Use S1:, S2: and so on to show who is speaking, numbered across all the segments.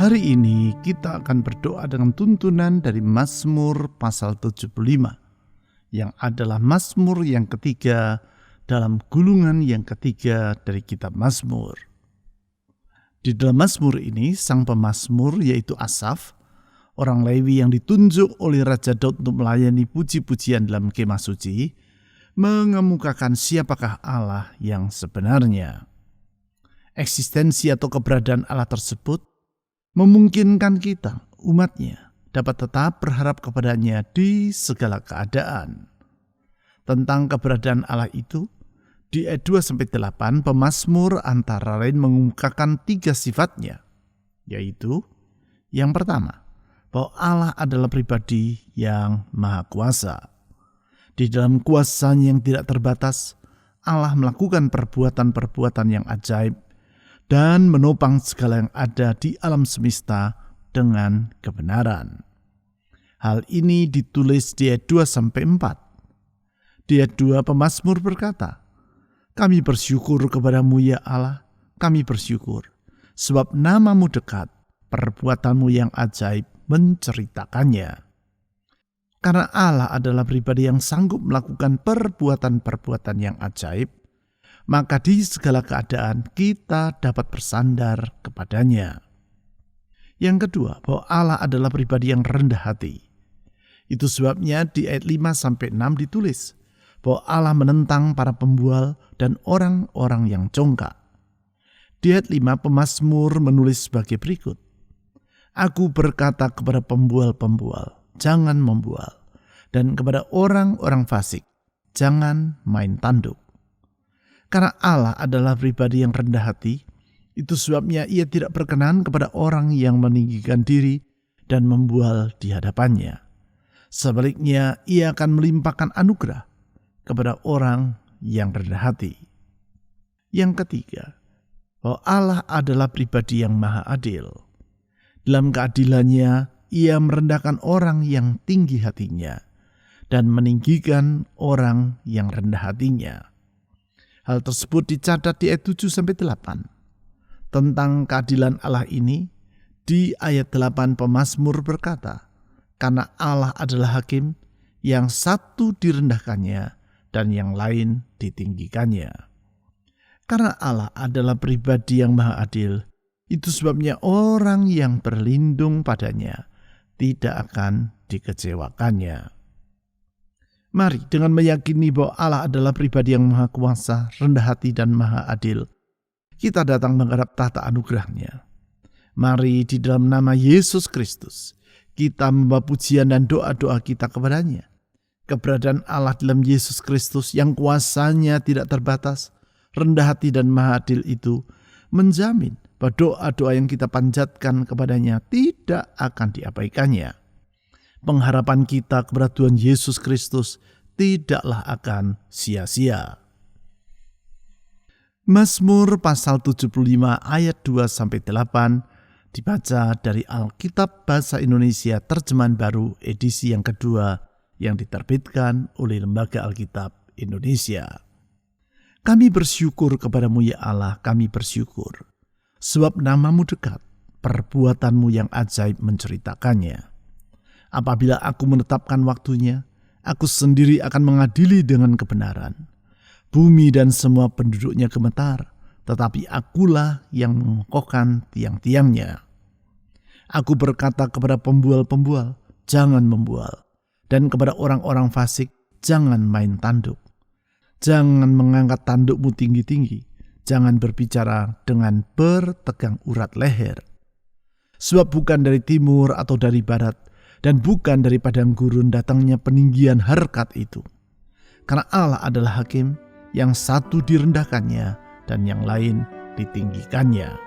S1: Hari ini kita akan berdoa dengan tuntunan dari Mazmur pasal 75, yang adalah Mazmur yang ketiga dalam gulungan yang ketiga dari kitab Mazmur. Di dalam Mazmur ini, sang pemazmur yaitu Asaf, orang Lewi yang ditunjuk oleh Raja Daud untuk melayani puji-pujian dalam kemah suci, mengemukakan siapakah Allah yang sebenarnya. Eksistensi atau keberadaan Allah tersebut memungkinkan kita, umatnya, dapat tetap berharap kepadanya di segala keadaan. Tentang keberadaan Allah itu, di ayat 2-8 pemazmur antara lain mengemukakan 3 sifatnya, yaitu yang pertama, bahwa Allah adalah pribadi yang maha kuasa. Di dalam kuasanya yang tidak terbatas, Allah melakukan perbuatan-perbuatan yang ajaib dan menopang segala yang ada di alam semesta dengan kebenaran. Hal ini ditulis di ayat 2-4. Di ayat 2 pemazmur berkata, "Kami bersyukur kepadamu ya Allah, kami bersyukur, sebab namamu dekat, perbuatanmu yang ajaib menceritakannya." Karena Allah adalah pribadi yang sanggup melakukan perbuatan-perbuatan yang ajaib, maka di segala keadaan kita dapat bersandar kepadanya. Yang kedua, bahwa Allah adalah pribadi yang rendah hati. Itu sebabnya di ayat 5-6 ditulis bahwa Allah menentang para pembual dan orang-orang yang congkak. Di ayat 5 pemazmur menulis sebagai berikut, "Aku berkata kepada pembual-pembual, jangan membual, dan kepada orang-orang fasik, jangan main tanduk." Karena Allah adalah pribadi yang rendah hati, itu sebabnya ia tidak berkenan kepada orang yang meninggikan diri dan membual di hadapannya. Sebaliknya, ia akan melimpahkan anugerah kepada orang yang rendah hati. Yang ketiga, bahwa Allah adalah pribadi yang maha adil. Dalam keadilannya, ia merendahkan orang yang tinggi hatinya dan meninggikan orang yang rendah hatinya. Hal tersebut dicatat di ayat 7-8. Tentang keadilan Allah ini, di ayat 8 pemazmur berkata, "Karena Allah adalah hakim, yang satu direndahkannya dan yang lain ditinggikannya." Karena Allah adalah pribadi yang maha adil, itu sebabnya orang yang berlindung padanya tidak akan dikecewakannya. Mari dengan meyakini bahwa Allah adalah pribadi yang maha kuasa, rendah hati dan maha adil, kita datang menghadap tahta anugerahnya. Mari di dalam nama Yesus Kristus, kita membawa pujian dan doa-doa kita kepadanya. Keberadaan Allah dalam Yesus Kristus yang kuasanya tidak terbatas, rendah hati dan maha adil itu menjamin bahwa doa-doa yang kita panjatkan kepadanya tidak akan diabaikannya. Pengharapan kita kepada Tuhan Yesus Kristus tidaklah akan sia-sia. Mazmur pasal 75 ayat 2-8 dibaca dari Alkitab Bahasa Indonesia Terjemahan Baru edisi yang kedua yang diterbitkan oleh Lembaga Alkitab Indonesia. "Kami bersyukur kepadamu ya Allah, kami bersyukur, sebab namamu dekat, perbuatanmu yang ajaib menceritakannya. Apabila aku menetapkan waktunya, aku sendiri akan mengadili dengan kebenaran. Bumi dan semua penduduknya gemetar, tetapi akulah yang mengokohkan tiang-tiangnya. Aku berkata kepada pembual-pembual, jangan membual, dan kepada orang-orang fasik, jangan main tanduk. Jangan mengangkat tandukmu tinggi-tinggi, jangan berbicara dengan bertegang urat leher. Sebab bukan dari timur atau dari barat, dan bukan dari padang gurun datangnya peninggian harkat itu. Karena Allah adalah hakim, yang satu direndahkannya dan yang lain ditinggikannya."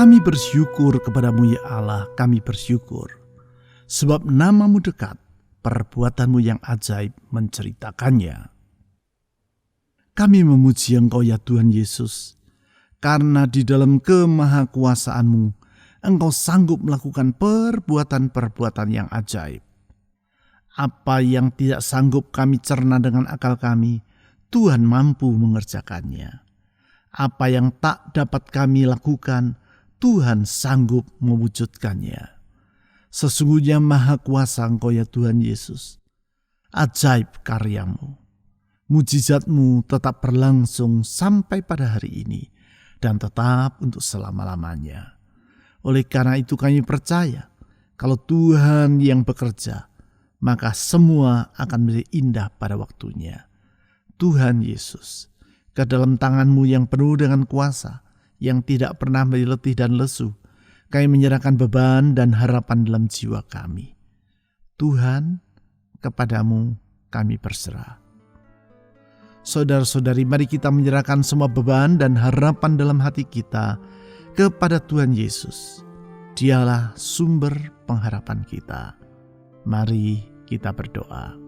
S1: Kami bersyukur kepadamu ya Allah, kami bersyukur. Sebab nama-Mu dekat, perbuatan-Mu yang ajaib menceritakannya. Kami memuji Engkau ya Tuhan Yesus, karena di dalam kemahakuasaan-Mu, Engkau sanggup melakukan perbuatan-perbuatan yang ajaib. Apa yang tidak sanggup kami cerna dengan akal kami, Tuhan mampu mengerjakannya. Apa yang tak dapat kami lakukan, Tuhan sanggup mewujudkannya. Sesungguhnya maha kuasa Engkau ya Tuhan Yesus. Ajaib karya-Mu. Mujizat-Mu tetap berlangsung sampai pada hari ini dan tetap untuk selama-lamanya. Oleh karena itu kami percaya kalau Tuhan yang bekerja, maka semua akan menjadi indah pada waktunya. Tuhan Yesus, ke dalam tangan-Mu yang penuh dengan kuasa, yang tidak pernah menjadi letih dan lesu, kami menyerahkan beban dan harapan dalam jiwa kami. Tuhan, kepadamu kami berserah. Saudara-saudari, mari kita menyerahkan semua beban dan harapan dalam hati kita kepada Tuhan Yesus. Dialah sumber pengharapan kita. Mari kita berdoa.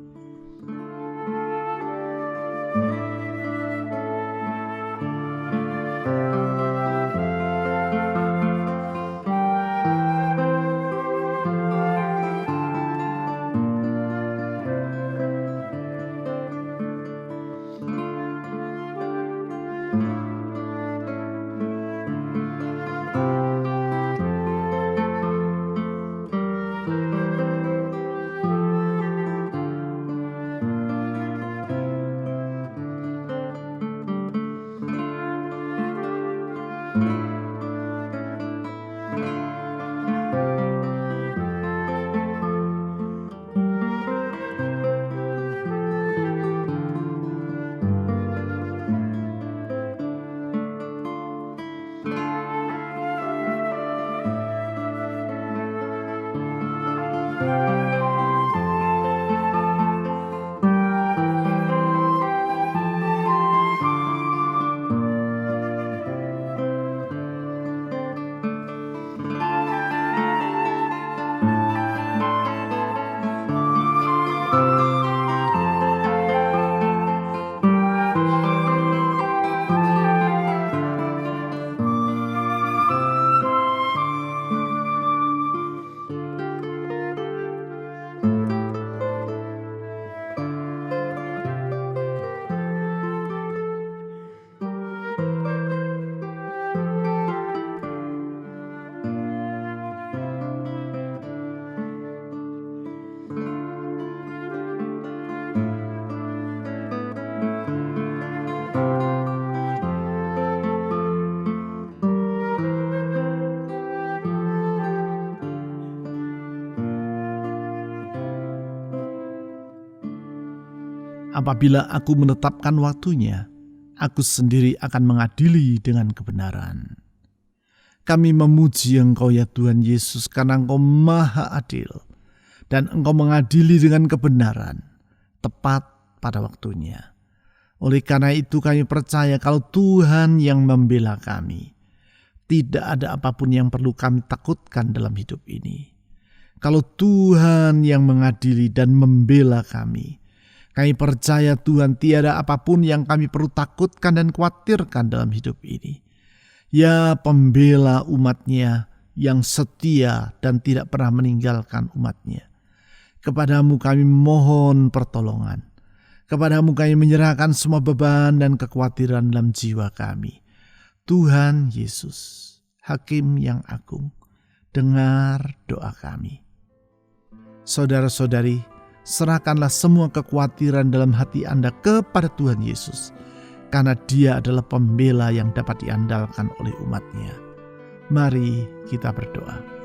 S1: Apabila aku menetapkan waktunya, aku sendiri akan mengadili dengan kebenaran. Kami memuji Engkau ya Tuhan Yesus karena Engkau maha adil dan Engkau mengadili dengan kebenaran tepat pada waktunya. Oleh karena itu kami percaya kalau Tuhan yang membela kami, tidak ada apapun yang perlu kami takutkan dalam hidup ini. Kalau Tuhan yang mengadili dan membela kami percaya Tuhan tiada apapun yang kami perlu takutkan dan khawatirkan dalam hidup ini. Ya pembela umat-Nya yang setia dan tidak pernah meninggalkan umat-Nya. Kepadamu kami mohon pertolongan. Kepadamu kami menyerahkan semua beban dan kekhawatiran dalam jiwa kami. Tuhan Yesus, Hakim yang agung, dengar doa kami. Saudara-saudari, serahkanlah semua kekhawatiran dalam hati Anda kepada Tuhan Yesus, karena Dia adalah pembela yang dapat diandalkan oleh umat-Nya. Mari kita berdoa.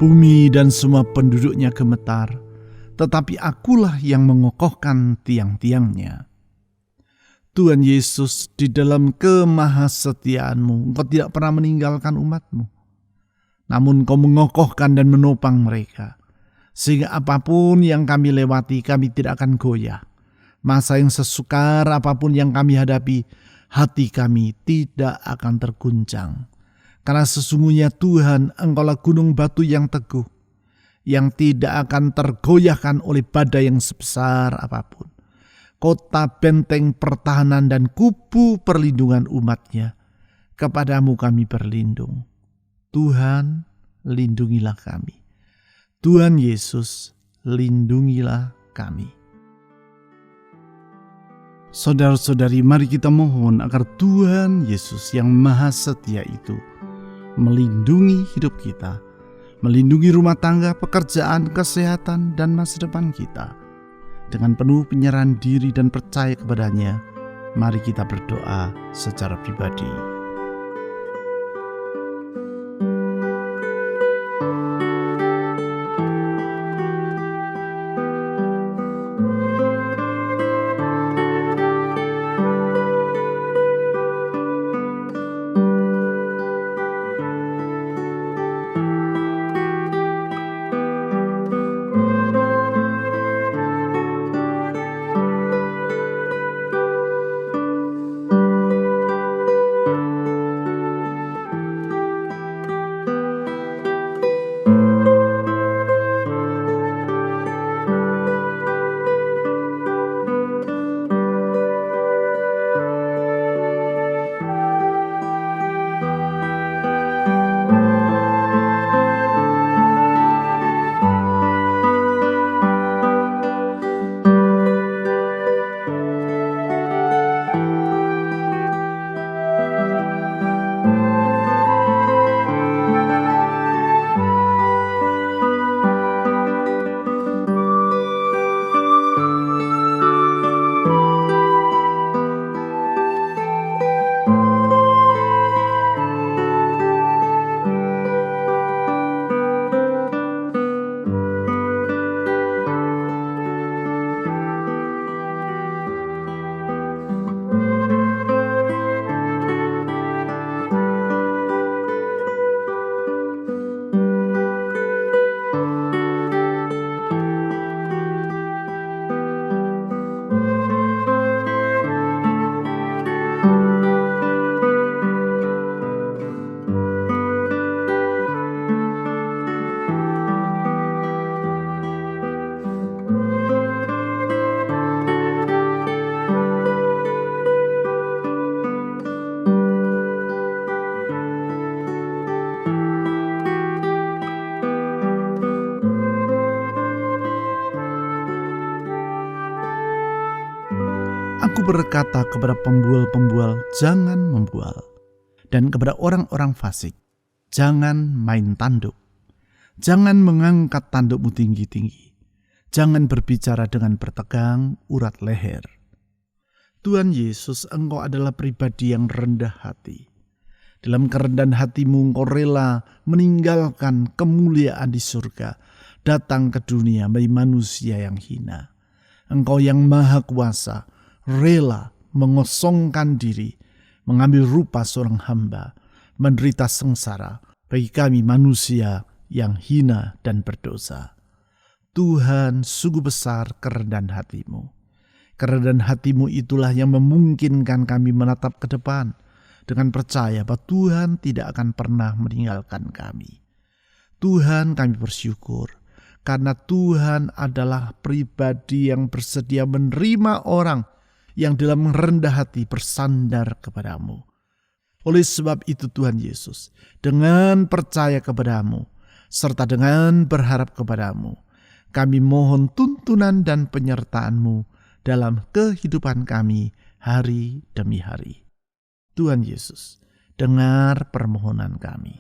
S1: Bumi dan semua penduduknya gemetar, tetapi akulah yang mengokohkan tiang-tiangnya. Tuhan Yesus, di dalam kemahasetiaan-Mu, Engkau tidak pernah meninggalkan umat-Mu. Namun Engkau mengokohkan dan menopang mereka, sehingga apapun yang kami lewati, kami tidak akan goyah. Masa yang sesukar apapun yang kami hadapi, hati kami tidak akan terguncang. Karena sesungguhnya Tuhan, Engkaulah gunung batu yang teguh, yang tidak akan tergoyahkan oleh badai yang sebesar apapun. Kota benteng pertahanan dan kubu perlindungan umat-Nya. Kepadamu kami berlindung. Tuhan, lindungilah kami. Tuhan Yesus, lindungilah kami. Saudara-saudari, mari kita mohon agar Tuhan Yesus yang Maha Setia itu melindungi hidup kita, melindungi rumah tangga, pekerjaan, kesehatan, dan masa depan kita. Dengan penuh penyerahan diri dan percaya kepadanya, mari kita berdoa secara pribadi. Aku berkata kepada pembual-pembual, jangan membual. Dan kepada orang-orang fasik, jangan main tanduk. Jangan mengangkat tandukmu tinggi-tinggi. Jangan berbicara dengan bertegang urat leher. Tuhan Yesus, Engkau adalah pribadi yang rendah hati. Dalam kerendahan hatimu, Engkau rela meninggalkan kemuliaan di surga, datang ke dunia menjadi manusia yang hina. Engkau yang maha kuasa, rela mengosongkan diri, mengambil rupa seorang hamba, menderita sengsara bagi kami manusia yang hina dan berdosa. Tuhan, sungguh besar kerendahan hatimu. Kerendahan hatimu itulah yang memungkinkan kami menatap ke depan dengan percaya bahwa Tuhan tidak akan pernah meninggalkan kami. Tuhan, kami bersyukur karena Tuhan adalah pribadi yang bersedia menerima orang yang dalam rendah hati bersandar kepadamu. Oleh sebab itu Tuhan Yesus, dengan percaya kepadamu, serta dengan berharap kepadamu, kami mohon tuntunan dan penyertaan-Mu dalam kehidupan kami hari demi hari. Tuhan Yesus, dengar permohonan kami.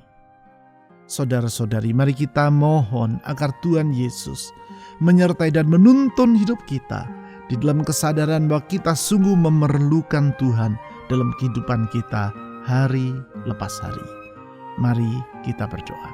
S1: Saudara-saudari, mari kita mohon agar Tuhan Yesus menyertai dan menuntun hidup kita di dalam kesadaran bahwa kita sungguh memerlukan Tuhan dalam kehidupan kita hari lepas hari. Mari kita berdoa.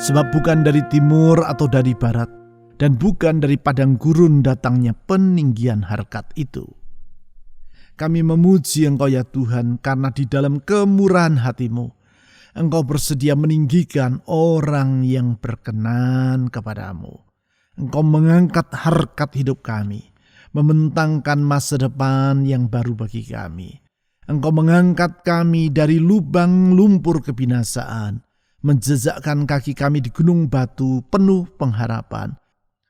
S1: Sebab bukan dari timur atau dari barat, dan bukan dari padang gurun datangnya peninggian harkat itu. Kami memuji Engkau ya Tuhan, karena di dalam kemurahan hati-Mu, Engkau bersedia meninggikan orang yang berkenan kepadamu. Engkau mengangkat harkat hidup kami, membentangkan masa depan yang baru bagi kami. Engkau mengangkat kami dari lubang lumpur kebinasaan, menjejakkan kaki kami di gunung batu penuh pengharapan,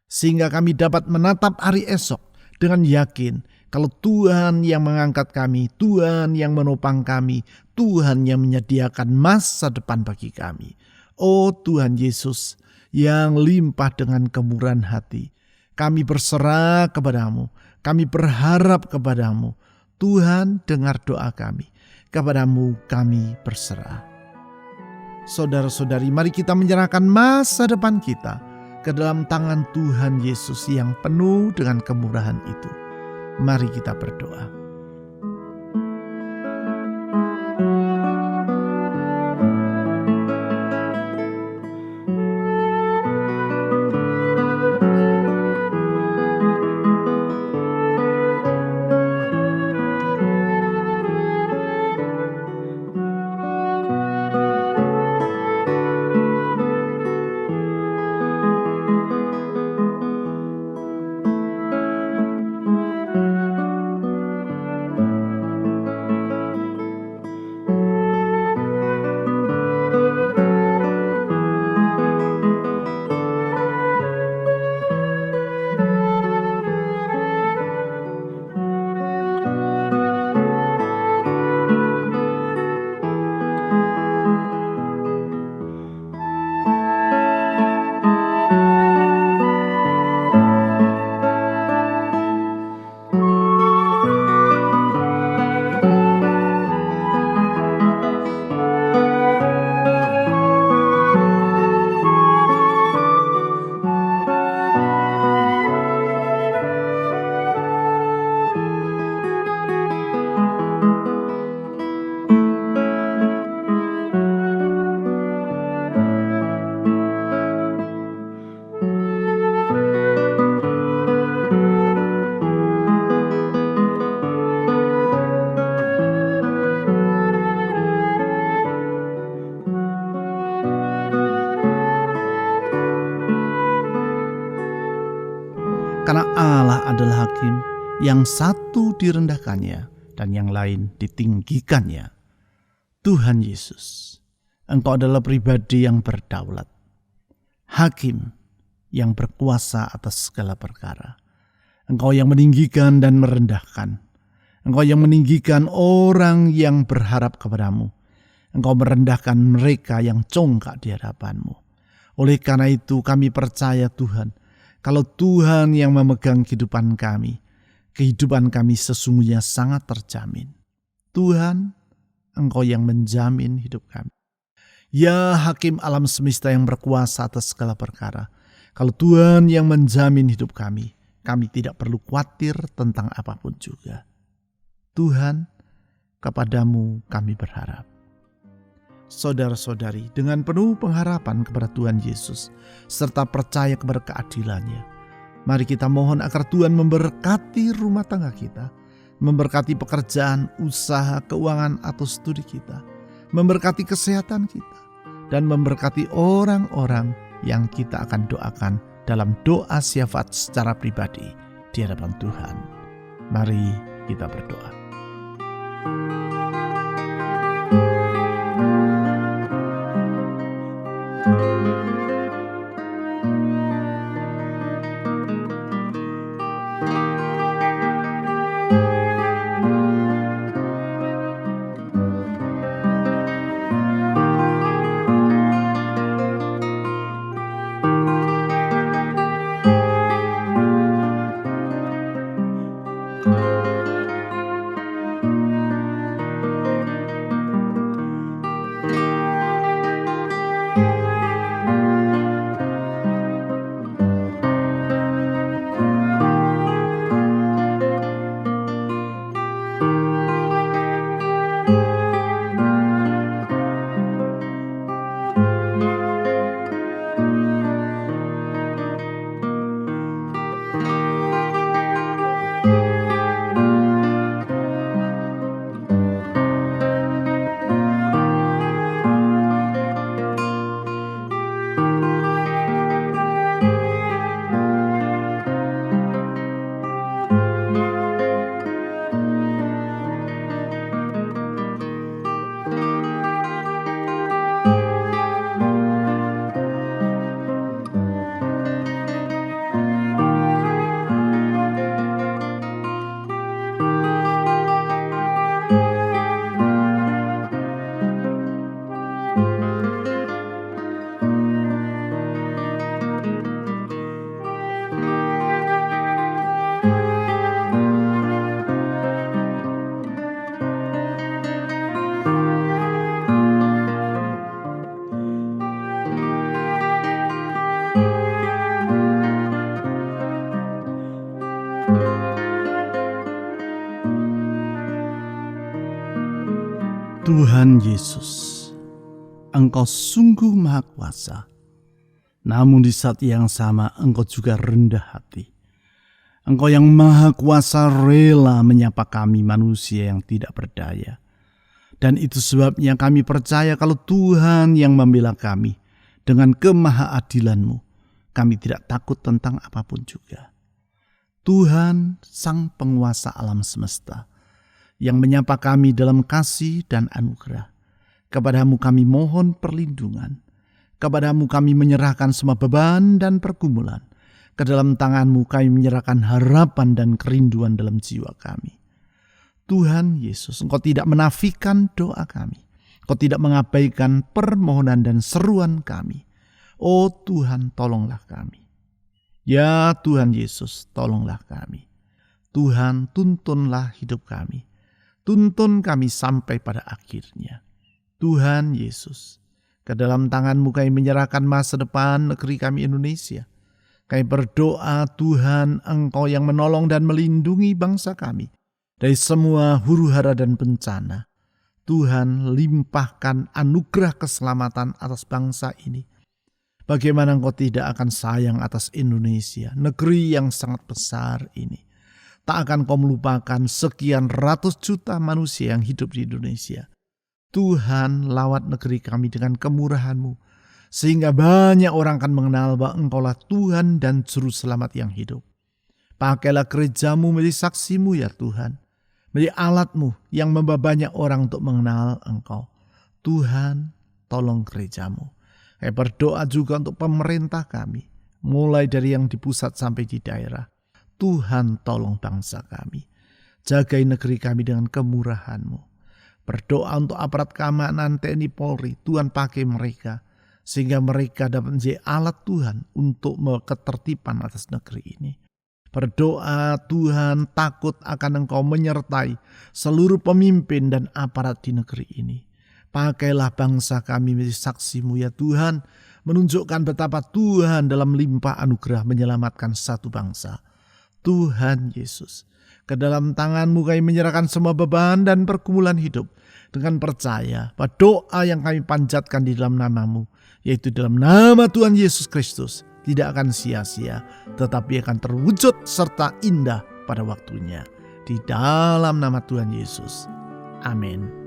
S1: sehingga kami dapat menatap hari esok dengan yakin kalau Tuhan yang mengangkat kami, Tuhan yang menopang kami, Tuhan yang menyediakan masa depan bagi kami. Oh Tuhan Yesus yang limpah dengan kemurahan hati, kami berserah kepadamu, kami berharap kepadamu. Tuhan, dengar doa kami, kepadamu kami berserah. Saudara-saudari, mari kita menyerahkan masa depan kita ke dalam tangan Tuhan Yesus yang penuh dengan kemurahan itu. Mari kita berdoa. Karena Allah adalah hakim, yang satu direndahkannya dan yang lain ditinggikannya. Tuhan Yesus, Engkau adalah pribadi yang berdaulat, hakim yang berkuasa atas segala perkara. Engkau yang meninggikan dan merendahkan. Engkau yang meninggikan orang yang berharap kepadamu. Engkau merendahkan mereka yang congkak di hadapan-Mu. Oleh karena itu kami percaya Tuhan, kalau Tuhan yang memegang kehidupan kami sesungguhnya sangat terjamin. Tuhan, Engkau yang menjamin hidup kami. Ya hakim alam semesta yang berkuasa atas segala perkara, kalau Tuhan yang menjamin hidup kami tidak perlu khawatir tentang apapun juga. Tuhan, kepadamu kami berharap. Saudara-saudari, dengan penuh pengharapan kepada Tuhan Yesus serta percaya kepada keadilannya, mari kita mohon agar Tuhan memberkati rumah tangga kita, memberkati pekerjaan, usaha, keuangan atau studi kita, memberkati kesehatan kita, dan memberkati orang-orang yang kita akan doakan dalam doa syafaat secara pribadi di hadapan Tuhan. Mari kita berdoa. Tuhan Yesus, Engkau sungguh Maha Kuasa, namun di saat yang sama Engkau juga rendah hati. Engkau yang Maha Kuasa rela menyapa kami manusia yang tidak berdaya. Dan itu sebabnya kami percaya kalau Tuhan yang membela kami dengan kemahaadilan-Mu, kami tidak takut tentang apapun juga. Tuhan Sang Penguasa alam semesta, yang menyapa kami dalam kasih dan anugerah. Kepadamu kami mohon perlindungan. Kepadamu kami menyerahkan semua beban dan pergumulan. Ke dalam tangan-Mu kami menyerahkan harapan dan kerinduan dalam jiwa kami. Tuhan Yesus, Engkau tidak menafikan doa kami. Engkau tidak mengabaikan permohonan dan seruan kami. Oh Tuhan, tolonglah kami. Ya Tuhan Yesus, tolonglah kami. Tuhan, tuntunlah hidup kami. Tuntun kami sampai pada akhirnya. Tuhan Yesus, ke dalam tangan-Mu kami menyerahkan masa depan negeri kami Indonesia. Kami berdoa Tuhan, Engkau yang menolong dan melindungi bangsa kami dari semua huru-hara dan bencana. Tuhan, limpahkan anugerah keselamatan atas bangsa ini. Bagaimana Engkau tidak akan sayang atas Indonesia, negeri yang sangat besar ini. Tak akan Kau melupakan sekian ratus juta manusia yang hidup di Indonesia. Tuhan, lawat negeri kami dengan kemurahan-Mu, sehingga banyak orang akan mengenal bahwa Engkaulah Tuhan dan Juru Selamat yang hidup. Pakailah gereja-Mu menjadi saksi-Mu ya Tuhan, menjadi alat-Mu yang membawa banyak orang untuk mengenal Engkau. Tuhan, tolong gereja-Mu. Saya berdoa juga untuk pemerintah kami, mulai dari yang di pusat sampai di daerah. Tuhan, tolong bangsa kami. Jagai negeri kami dengan kemurahan-Mu. Berdoa untuk aparat keamanan TNI Polri, Tuhan pakai mereka, sehingga mereka dapat menjadi alat Tuhan untuk ketertiban atas negeri ini. Berdoa Tuhan, takut akan Engkau menyertai seluruh pemimpin dan aparat di negeri ini. Pakailah bangsa kami menjadi saksi-Mu ya Tuhan, menunjukkan betapa Tuhan dalam limpah anugerah menyelamatkan satu bangsa. Tuhan Yesus, ke dalam tangan-Mu kami menyerahkan semua beban dan pergumulan hidup dengan percaya bahwa doa yang kami panjatkan di dalam nama-Mu, yaitu dalam nama Tuhan Yesus Kristus, tidak akan sia-sia, tetapi akan terwujud serta indah pada waktunya. Di dalam nama Tuhan Yesus. Amin.